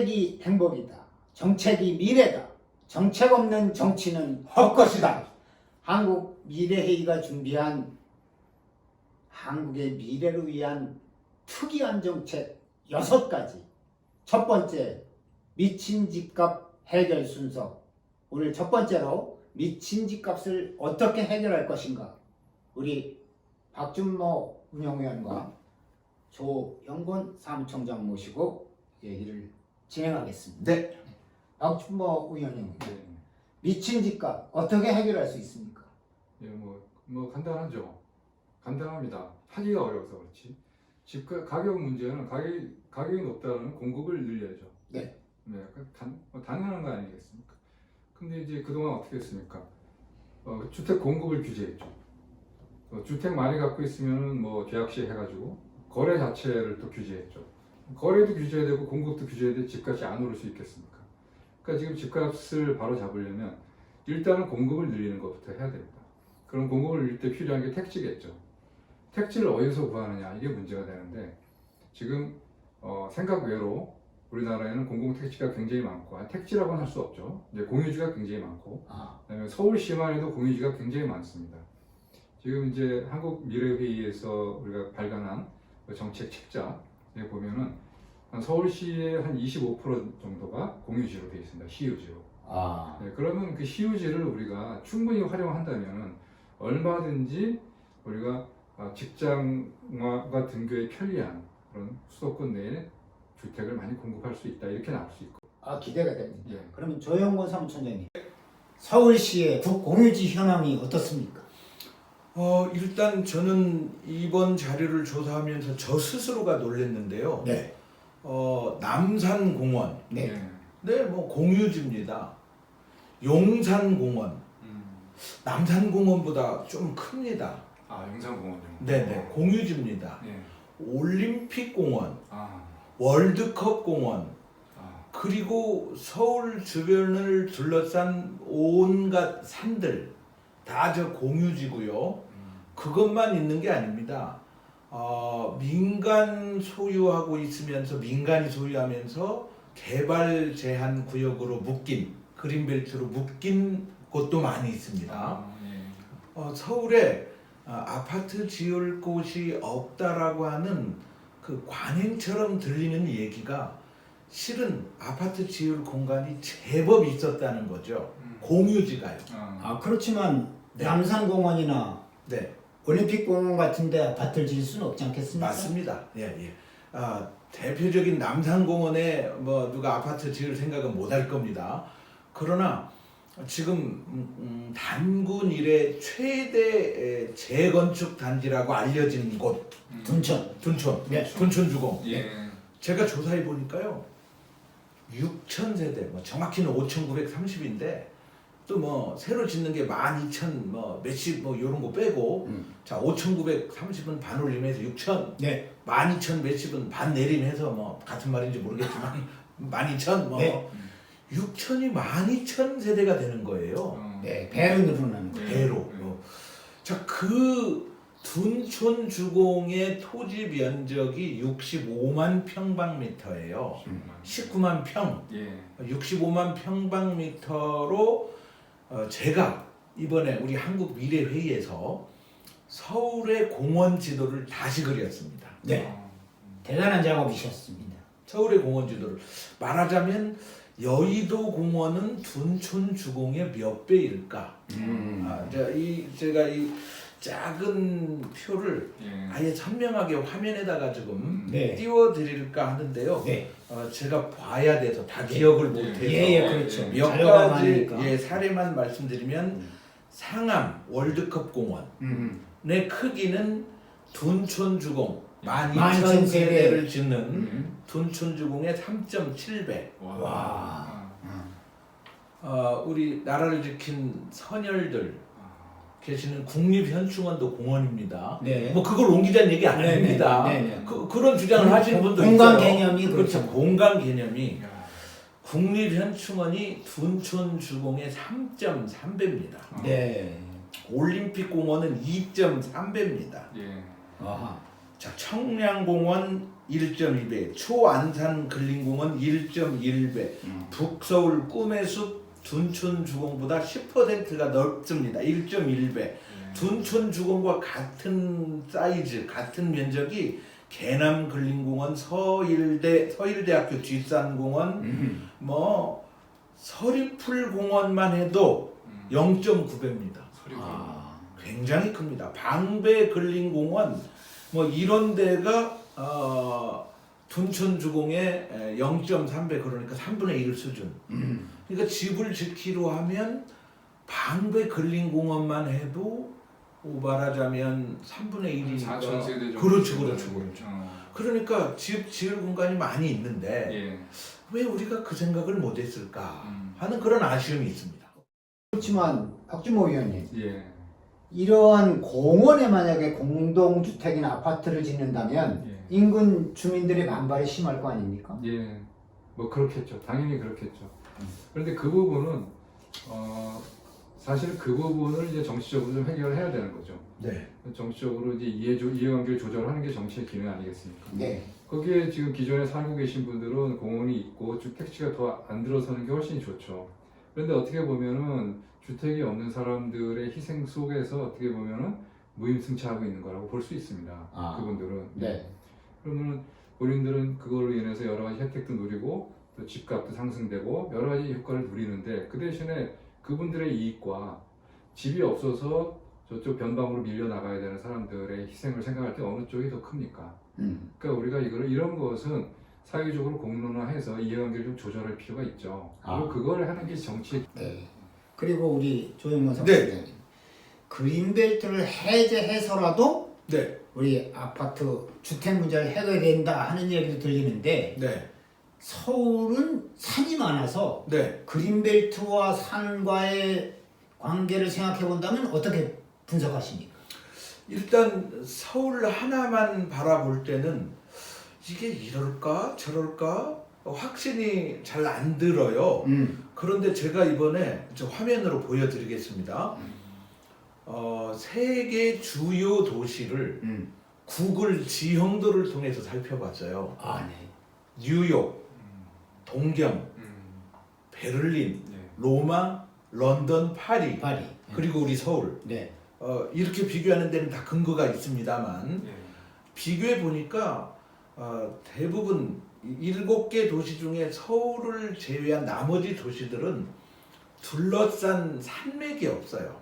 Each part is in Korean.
정책이 행복이다. 정책이 미래다. 정책 없는 정치는 헛것이다. 한국 미래회의가 준비한 한국의 미래를 위한 특이한 정책 6가지. 첫 번째, 미친 집값 해결 순서. 오늘 첫 번째로 미친 집값을 어떻게 해결할 것인가. 우리 박준모 운영위원과 조영곤 사무총장 모시고 얘기를 진행하겠습니다. 네. 박준모 의원님, 네. 미친 집값 어떻게 해결할 수 있습니까? 예, 뭐 간단하죠. 간단합니다. 하기가 어려워서 그렇지. 집값 가격 문제는 가격이 높다는 공급을 늘려야죠. 네. 네, 당연한 거 아니겠습니까? 근데 이제 그동안 어떻게 했습니까? 주택 공급을 규제했죠. 주택 많이 갖고 있으면은 뭐 계약시 해가지고 거래 자체를 또 규제했죠. 거래도 규제해야 되고 공급도 규제해야 돼 집값이 안 오를 수 있겠습니까? 그러니까 지금 집값을 바로 잡으려면 일단은 공급을 늘리는 것부터 해야 됩니다. 그럼 공급을 늘릴 때 필요한 게 택지겠죠. 택지를 어디서 구하느냐 이게 문제가 되는데 지금 생각 외로 우리나라에는 공공택지가 굉장히 많고 택지라고는 할 수 없죠. 이제 공유지가 굉장히 많고 그다음에 서울시만 해도 공유지가 굉장히 많습니다. 지금 이제 한국미래회의에서 우리가 발간한 정책 책자에 보면은 서울시의 한 25% 정도가 공유지로 되어 있습니다. 시유지로. 네, 그러면 그 시유지를 우리가 충분히 활용한다면 얼마든지 우리가 직장과 등교에 편리한 그런 수도권 내에 주택을 많이 공급할 수 있다 이렇게 나올 수 있고. 기대가 됩니다. 예. 그러면 조영곤 사무총장님, 서울시의 국공유지 현황이 어떻습니까? 일단 저는 이번 자료를 조사하면서 저 스스로가 놀랐는데요. 네. 남산공원, 네. 네, 뭐 공유지입니다. 용산공원, 남산공원보다 좀 큽니다. 용산공원요. 네네, 공유지입니다. 예. 올림픽공원, 아. 월드컵공원, 그리고 서울 주변을 둘러싼 온갖 산들 다 저 공유지고요. 그것만 있는 게 아닙니다. 민간 소유하고 있으면서 민간이 소유하면서 개발 제한 구역으로 묶인 그린벨트로 묶인 곳도 많이 있습니다. 예. 서울에 아파트 지을 곳이 없다라고 하는 그 관행처럼 들리는 얘기가 실은 아파트 지을 공간이 제법 있었다는 거죠. 공유지가요. 그렇지만 네. 남산공원이나 네, 올림픽공원 같은데 아파트를 지을 수는 없지 않겠습니까? 맞습니다. 예, 예. 대표적인 남산공원에 뭐 누가 아파트 지을 생각은 못 할 겁니다. 그러나 지금 단군 이래 최대 재건축 단지라고 알려진 곳 둔촌. 네. 둔촌주공. 예. 제가 조사해 보니까요 6,000세대, 뭐 정확히는 5,930인데 또 뭐 새로 짓는 게 12,000 뭐 몇십 뭐 이런 거 빼고 자 5,930은 반 올림해서 6,000, 네. 12,000 몇십은 반 내림해서 뭐 같은 말인지 모르겠지만 12,000 뭐 네. 6,000이 12,000세대가 되는 거예요. 네. 배로 늘어나는 거예요. 배로. 자, 그 둔촌 주공의 토지 면적이 65만 평방미터예요. 19만 평. 예. 65만 평방미터로 제가 이번에 우리 한국미래회의에서 서울의 공원 지도를 다시 그렸습니다. 네. 대단한 작업이셨습니다. 서울의 공원 지도를 말하자면 여의도 공원은 둔촌 주공의 몇 배일까? 제가 이 작은 표를 예. 아예 선명하게 화면에다가 지금 네. 띄워드릴까 하는데요. 네. 제가 봐야 돼서 다 기억을 못해서 예, 그렇죠. 몇 자료가 가지 많으니까. 사례만 말씀드리면 상암 월드컵 공원의 크기는 둔촌 주공 12,000세대를 짓는 둔촌 주공의 3.7배. 와. 우리 나라를 지킨 선열들 계시는 국립현충원도 공원입니다. 네. 뭐 그걸 옮기자는 얘기 안 합니다. 네. 그런 주장을 하시는 분도 공간 있어요. 개념이 그렇죠. 그렇죠. 공간 개념이 국립현충원이 둔촌 주공의 3.3배입니다. 네. 올림픽 공원은 2.3배입니다. 예. 아하. 자, 청량공원 1.2배, 초안산 근린공원 1.1배, 북서울 꿈의숲 둔촌주공보다 10%가 넓습니다. 1.1배. 둔촌주공과 같은 사이즈, 같은 면적이 개남 근린공원, 서일대학교 뒷산공원, 뭐 서리풀공원만 해도 0.9배입니다. 굉장히 큽니다. 방배 근린공원 뭐 이런 데가 둔촌주공의 0.3배, 그러니까 3분의 1 수준. 그러니까 집을 짓기로 하면 방배 근린공원만 해도 말하자면 3분의 1이니까 4천 세대 정도. 그렇죠. 그러니까 집 지을 공간이 많이 있는데 예. 왜 우리가 그 생각을 못했을까 하는 그런 아쉬움이 있습니다. 그렇지만 박주모 의원님, 예. 이러한 공원에 만약에 공동주택이나 아파트를 짓는다면 예. 인근 주민들의 반발이 심할 거 아닙니까? 예. 뭐 그렇겠죠. 당연히 그렇겠죠. 그런데 그 부분은 사실 그 부분을 이제 정치적으로 좀 해결해야 되는 거죠. 네. 정치적으로 이제 이해관계를 조절하는 게 정치의 기능 아니겠습니까? 네. 거기에 지금 기존에 살고 계신 분들은 공원이 있고 주택지가 더 안 들어서는 게 훨씬 좋죠. 그런데 어떻게 보면은 주택이 없는 사람들의 희생 속에서 어떻게 보면은 무임승차하고 있는 거라고 볼 수 있습니다. 그분들은. 네. 그러면은 본인들은 그걸로 인해서 여러 가지 혜택도 누리고 또 집값도 상승되고 여러 가지 효과를 누리는데 그 대신에 그분들의 이익과 집이 없어서 저쪽 변방으로 밀려 나가야 되는 사람들의 희생을 생각할 때 어느 쪽이 더 큽니까? 그러니까 우리가 이런 것은 사회적으로 공론화해서 이해관계를 좀 조절할 필요가 있죠. 그리고 그걸 하는 게 정치. 네. 그리고 우리 조영원 네. 선생님, 그린벨트를 해제해서라도 네. 우리 아파트 주택 문제를 해결된다 하는 얘기도 들리는데 네. 서울은 산이 많아서 네. 그린벨트와 산과의 관계를 생각해 본다면 어떻게 분석하십니까? 일단 서울 하나만 바라볼 때는 이게 이럴까 저럴까 확신이 잘 안 들어요. 그런데 제가 이번에 저 화면으로 보여드리겠습니다. 세계 주요 도시를 구글 지형도를 통해서 살펴봤어요. 네. 뉴욕, 동경, 베를린, 네. 로마, 런던, 파리, 그리고 우리 서울. 네. 이렇게 비교하는 데는 다 근거가 있습니다만 예. 비교해 보니까 대부분 7개 도시 중에 서울을 제외한 나머지 도시들은 둘러싼 산맥이 없어요.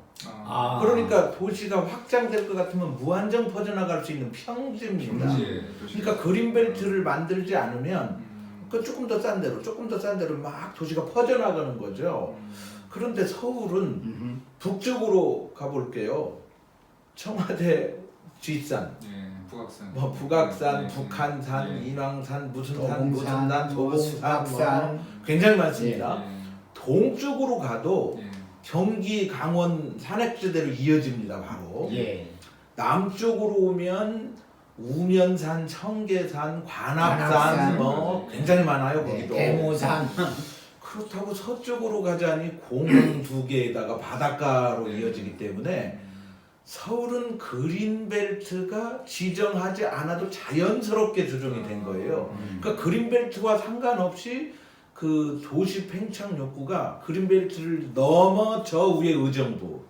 그러니까 도시가 확장될 것 같으면 무한정 퍼져나갈 수 있는 평지입니다. 그러니까 그린벨트를 만들지 않으면 그 조금 더 싼 데로 막 도시가 퍼져나가는 거죠. 그런데 서울은 북쪽으로 가볼게요. 청와대 뒷산, 북악산, 뭐 북악산, 네, 북한산, 네. 인왕산, 무슨 도봉산, 산, 도봉산, 수박산. 굉장히 많습니다. 예. 동쪽으로 가도 예. 경기, 강원 산악지대로 이어집니다. 바로 예. 남쪽으로 오면 우면산, 청계산, 관악산 관악산. 뭐 굉장히 많아요. 네. 거기도. 대모산. 그렇다고 서쪽으로 가자니 공항 2개에다가 바닷가로 이어지기 때문에 서울은 그린벨트가 지정하지 않아도 자연스럽게 조정이 된 거예요. 그러니까 그린벨트와 상관없이 그 도시 팽창 욕구가 그린벨트를 넘어 저 위에 의정부,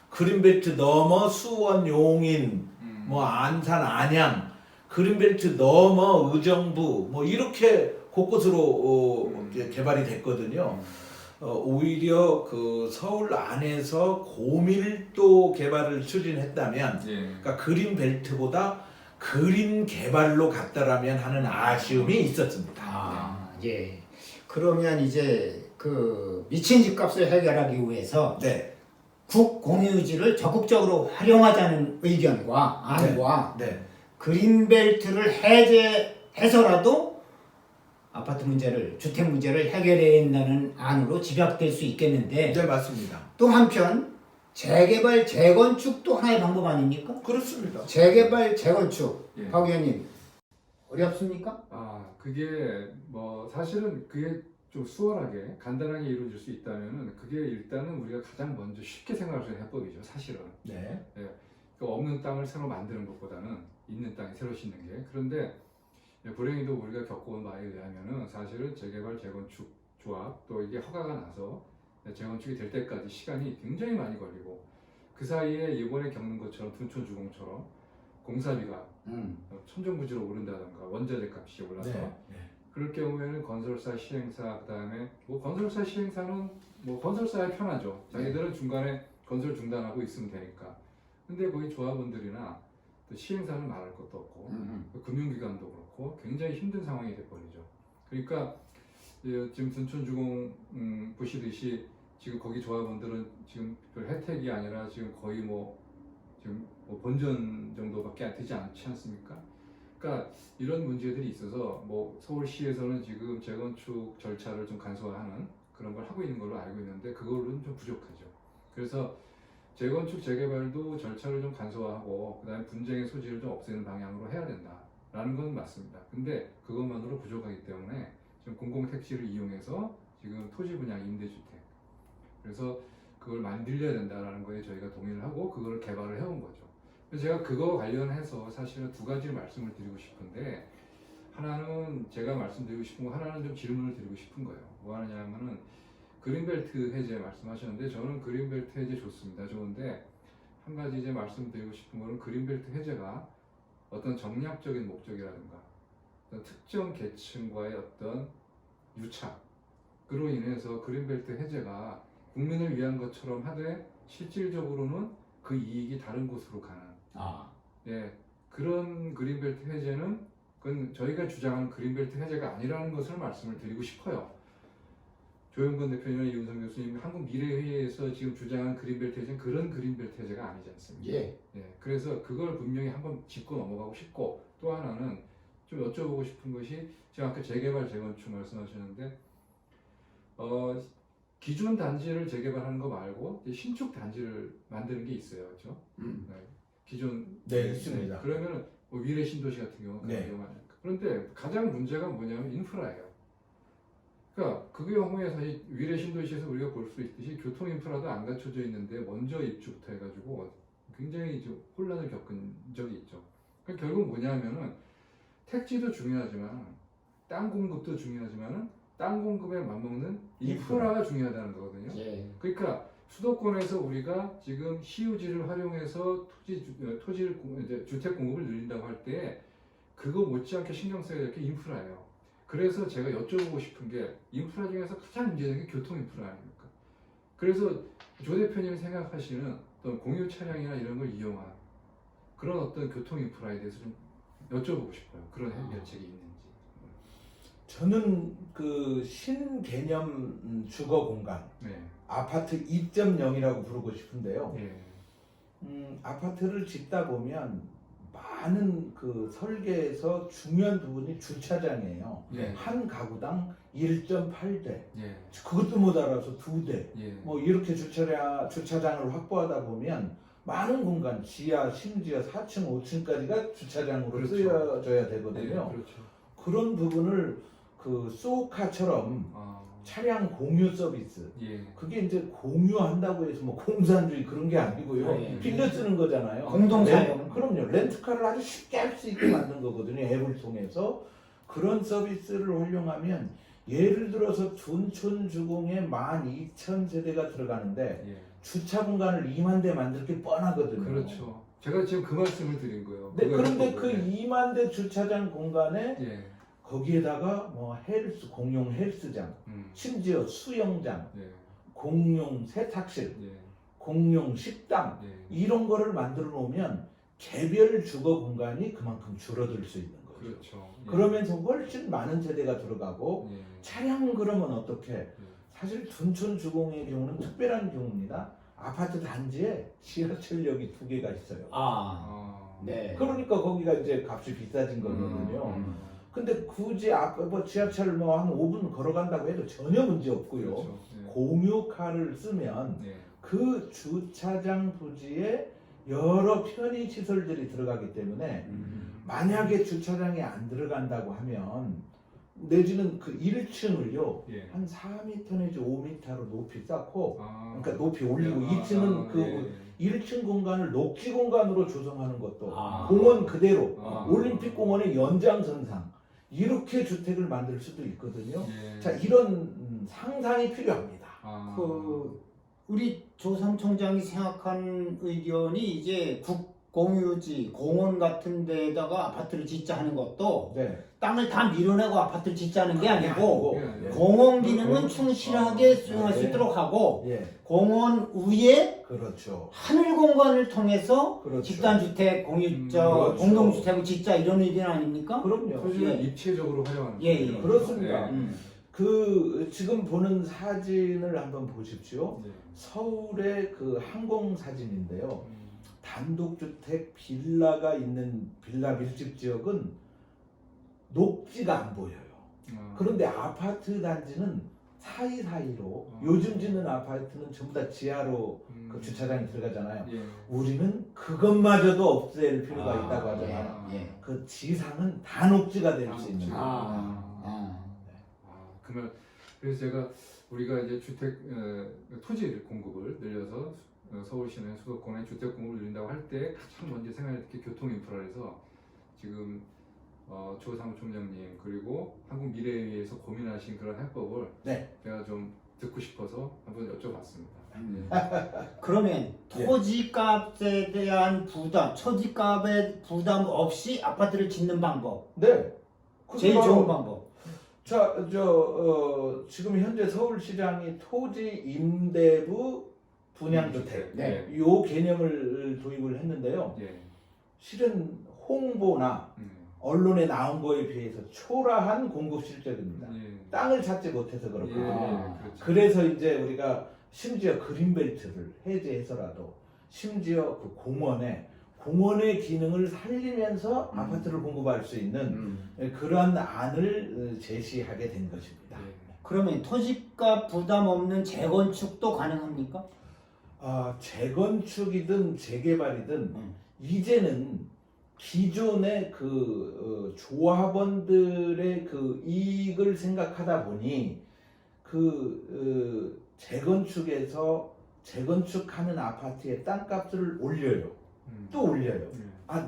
그린벨트 넘어 수원, 용인, 뭐 안산, 안양, 그린벨트 넘어 의정부, 뭐 이렇게 곳곳으로 개발이 됐거든요. 오히려 그 서울 안에서 고밀도 개발을 추진했다면, 그러니까 그린 벨트보다 그린 개발로 갔다라면 하는 아쉬움이 있었습니다. 예. 그러면 이제 그 미친 집값을 해결하기 위해서 네. 국공유지를 적극적으로 활용하자는 의견과 안과 네. 그린벨트를 해제해서라도 아파트 문제를, 주택 문제를 해결해야 된다는 안으로 집약될 수 있겠는데, 네, 맞습니다. 또 한편 재개발, 재건축도 하나의 방법 아닙니까? 그렇습니다. 재개발, 재건축, 예. 박 의원님 어렵습니까? 그게 뭐 사실은 그게 좀 수월하게 간단하게 이루어질 수 있다면은 그게 일단은 우리가 가장 먼저 쉽게 생각할 수 있는 해법이죠, 사실은. 네. 그러니까 또 없는 땅을 새로 만드는 것보다는 있는 땅에 새로 짓는 게. 그런데 불행히도 우리가 겪어온 바에 의하면은 사실은 재개발 재건축 조합 또 이게 허가가 나서 재건축이 될 때까지 시간이 굉장히 많이 걸리고 그 사이에 이번에 겪는 것처럼 둔촌주공처럼 공사비가 천정부지로 오른다던가 원자재 값이 올라서 네. 그럴 경우에는 건설사 시행사 그다음에 뭐 건설사 시행사는 뭐 건설사에 편하죠. 자기들은 중간에 건설 중단하고 있으면 되니까. 근데 거기 조합원들이나 또 시행사는 말할 것도 없고 또 금융기관도 그렇고 굉장히 힘든 상황이 돼버리죠. 그러니까 지금 둔촌주공 보시듯이 지금 거기 조합원들은 지금 별 혜택이 아니라 지금 거의 지금 본전 정도밖에 되지 않지 않습니까? 그러니까 이런 문제들이 있어서 서울시에서는 지금 재건축 절차를 좀 간소화하는 그런 걸 하고 있는 걸로 알고 있는데 그걸로는 좀 부족하죠. 그래서 재건축 재개발도 절차를 좀 간소화하고 그다음에 분쟁의 소지를 좀 없애는 방향으로 해야 된다라는 건 맞습니다. 근데 그것만으로 부족하기 때문에 지금 공공택지를 이용해서 지금 토지 분양 임대주택 그래서 그걸 만들려야 된다라는 거에 저희가 동의를 하고 그걸 개발을 해온 거죠. 그래서 제가 그거 관련해서 사실은 두 가지를 말씀을 드리고 싶은데 하나는 제가 말씀드리고 싶은 거 하나는 좀 질문을 드리고 싶은 거예요. 뭐 하느냐면은 그린벨트 해제 말씀하셨는데 저는 그린벨트 해제 좋습니다. 좋은데 한 가지 이제 말씀드리고 싶은 거는 그린벨트 해제가 어떤 정략적인 목적이라든가 어떤 특정 계층과의 어떤 유착으로 인해서 그린벨트 해제가 국민을 위한 것처럼 하되 실질적으로는 그 이익이 다른 곳으로 가는 그런 그린벨트 해제는 그건 저희가 주장하는 그린벨트 해제가 아니라는 것을 말씀을 드리고 싶어요. 조영건 대표님이나 이윤성 교수님 한국미래회의에서 지금 주장한 그린벨트 해제는 그런 그린벨트 해제가 아니지 않습니까? 그래서 그걸 분명히 한번 짚고 넘어가고 싶고 또 하나는 좀 여쭤보고 싶은 것이 제가 아까 재개발 재건축 말씀하셨는데 기존 단지를 재개발하는 거 말고 신축 단지를 만드는 게 있어요, 그렇죠? 기존 있습니다. 그러면 위례 신도시 같은 경우는 그런 경우가 아닙니까? 그런데 가장 문제가 뭐냐면 인프라예요. 그러니까 그 경우에 사실 위례 신도시에서 우리가 볼 수 있듯이 교통 인프라도 안 갖춰져 있는데 먼저 입주부터 해가지고 굉장히 좀 혼란을 겪은 적이 있죠. 그러니까 결국 뭐냐면은 택지도 중요하지만 땅 공급도 중요하지만은 땅 공급에 맞먹는 인프라가 중요하다는 거거든요. 그러니까 수도권에서 우리가 지금 시유지를 활용해서 토지를 이제 주택 공급을 늘린다고 할 때 그거 못지않게 신경 써야 될 게 인프라예요. 그래서 제가 여쭤보고 싶은 게 인프라 중에서 가장 문제되는 게 교통 인프라 아닙니까? 그래서 조 대표님이 생각하시는 어떤 공유 차량이나 이런 걸 이용한 그런 어떤 교통 인프라에 대해서 좀 여쭤보고 싶어요. 그런 해결책이 있는지. 저는 그 신개념 주거 공간 아파트 2.0이라고 부르고 싶은데요. 아파트를 짓다 보면 많은 그 설계에서 중요한 부분이 주차장이에요. 한 가구당 1.8대. 그것도 못 알아서 2대. 뭐 이렇게 주차장을 확보하다 보면 많은 공간, 지하, 심지어 4층, 5층까지가 주차장으로 쓰여져야 되거든요. 그런 부분을 그 소카처럼 차량 공유 서비스 그게 이제 공유한다고 해서 뭐 공산주의 그런 게 아니고요. 빌려 쓰는 거잖아요. 공동사용. 그럼요. 렌트카를 아주 쉽게 할 수 있게 만든 거거든요. 앱을 통해서 그런 서비스를 활용하면 예를 들어서 둔촌주공에 12,000세대가 들어가는데 주차 공간을 2만 대 만들 게 뻔하거든요. 그렇죠. 제가 지금 그 말씀을 드린 거예요. 그런데 그 2만 대 주차장 공간에 거기에다가 뭐 공용 헬스장, 심지어 수영장, 공용 세탁실, 공용 식당 이런 거를 만들어 놓으면 개별 주거 공간이 그만큼 줄어들 수 있는 거죠. 그렇죠. 그러면서 훨씬 많은 세대가 들어가고 차량은 그러면 어떻게? 사실 둔촌 주공의 경우는 특별한 경우입니다. 아파트 단지에 지하철역이 2개가 있어요. 그러니까 거기가 이제 값이 비싸진 거거든요. 근데 굳이 뭐 지하철 뭐 한 5분 걸어간다고 해도 전혀 문제 없고요. 공유카를 쓰면 그 주차장 부지에 여러 편의 시설들이 들어가기 때문에 만약에 주차장에 안 들어간다고 하면 내지는 그 1층을요 한 4m 내지 5m로 높이 쌓고 그러니까 높이 올리고 2층은 그 1층 공간을 녹지 공간으로 조성하는 것도 아. 공원 그대로 아. 올림픽 공원의 연장선상 이렇게 주택을 만들 수도 있거든요. 예. 자, 이런 상상이 필요합니다. 아. 그 우리 조삼 총장이 생각한 의견이 이제 국공유지 공원 같은 데다가 아파트를 짓자 하는 것도 네. 땅을 다 밀어내고 아파트를 짓자는 게 아니고 예. 공원 기능은 충실하게 수용할 수 네. 있도록 하고 예, 공원 위에 그렇죠. 하늘 공간을 통해서 그렇죠. 집단주택, 공유, 그렇죠. 공동주택을 짓자 이런 의견 아닙니까? 그럼요. 토지를 예. 입체적으로 활용하는 예, 거죠. 예. 그렇습니다. 네. 그 지금 보는 사진을 한번 보십시오. 네. 서울의 그 항공 사진인데요. 단독주택 빌라가 있는 빌라 밀집 지역은 녹지가 안 보여요. 그런데 아파트 단지는 사이사이로 요즘 짓는 아파트는 전부 다 지하로 그 주차장이 들어가잖아요. 예. 우리는 그것마저도 없앨 필요가 아, 있다고 하잖아요. 예. 그 지상은 다 녹지가 될 수 있는 거예요. 아. 그러면 그래서 제가 우리가 이제 주택 토지 공급을 늘려서 서울시내 수도권의 주택 공급을 늘린다고 할 때 가장 먼저 생각할 게 교통 인프라에서 지금 조 사무총장님 그리고 한국미래위에서 고민하신 그런 해법을 네. 제가 좀 듣고 싶어서 한번 여쭤봤습니다. 그러면 예. 토지값에 대한 부담, 토지값에 부담 없이 아파트를 짓는 방법 네. 제일 바로- 좋은 방법. 자, 지금 현재 서울시장이 토지 임대부 분양주택 네. 요 개념을 도입을 했는데요. 예. 실은 홍보나 언론에 나온 거에 비해서 초라한 공급 실적입니다. 예. 땅을 찾지 못해서 예. 그렇거든요. 그렇죠. 그래서 이제 우리가 심지어 그린벨트를 해제해서라도 심지어 그 공원의 기능을 살리면서 아파트를 공급할 수 있는 그런 안을 제시하게 된 것입니다. 예. 그러면 토지값 부담 없는 재건축도 가능합니까? 재건축이든 재개발이든 이제는 기존의 그 조합원들의 그 이익을 생각하다 보니 재건축에서 재건축하는 아파트의 땅값을 올려요. 또 올려요.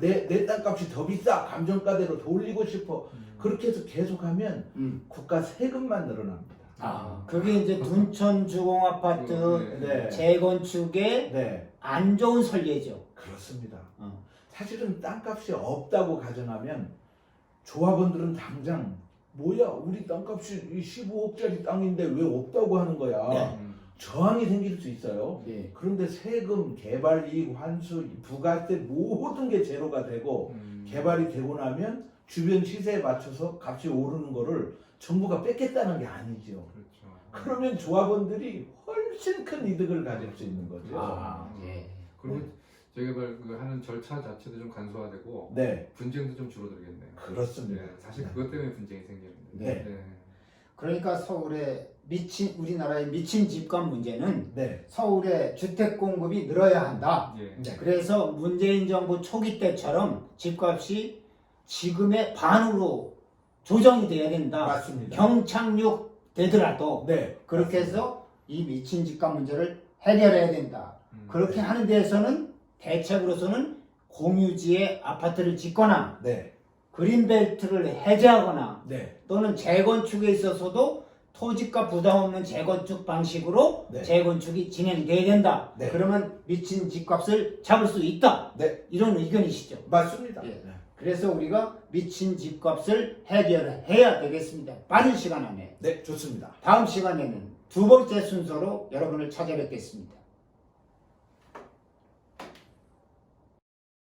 내 땅값이 더 비싸. 감정가대로 더 올리고 싶어. 그렇게 해서 계속하면 국가 세금만 늘어납니다. 그게 이제 둔천 주공 아파트 네. 재건축의 네. 안 좋은 선례죠. 그렇습니다. 사실은 땅값이 없다고 가정하면 조합원들은 당장 뭐야 우리 땅값이 15억짜리 땅인데 왜 없다고 하는 거야. 네. 저항이 생길 수 있어요. 네. 그런데 세금, 개발이익, 환수, 부가세 모든 게 제로가 되고 개발이 되고 나면 주변 시세에 맞춰서 값이 오르는 거를 정부가 뺏겠다는 게 아니죠. 그렇죠. 그러면 조합원들이 훨씬 큰 이득을 가질 수 있는 거죠. 예. 그리고 재개발 하는 절차 자체도 좀 간소화되고 네, 분쟁도 좀 줄어들겠네요. 그렇습니다. 네, 사실 그것 때문에 분쟁이 생기는데. 네. 그러니까 서울의 우리나라의 미친 집값 문제는 네, 서울의 주택 공급이 늘어야 한다. 예. 네. 그래서 문재인 정부 초기 때처럼 집값이 지금의 반으로 조정이 돼야 된다. 맞습니다. 경착륙 되더라도 네, 그렇게 해서 이 미친 집값 문제를 해결해야 된다. 그렇게 하는 데에서는 대책으로서는 공유지에 아파트를 짓거나 네, 그린벨트를 해제하거나 네, 또는 재건축에 있어서도 토지값 부담 없는 재건축 방식으로 네. 재건축이 진행돼야 된다. 네. 그러면 미친 집값을 잡을 수 있다. 네, 이런 의견이시죠. 맞습니다. 예. 그래서 우리가 미친 집값을 해결해야 되겠습니다. 빠른 시간 안에. 네, 좋습니다. 다음 시간에는 두 번째 순서로 여러분을 찾아뵙겠습니다.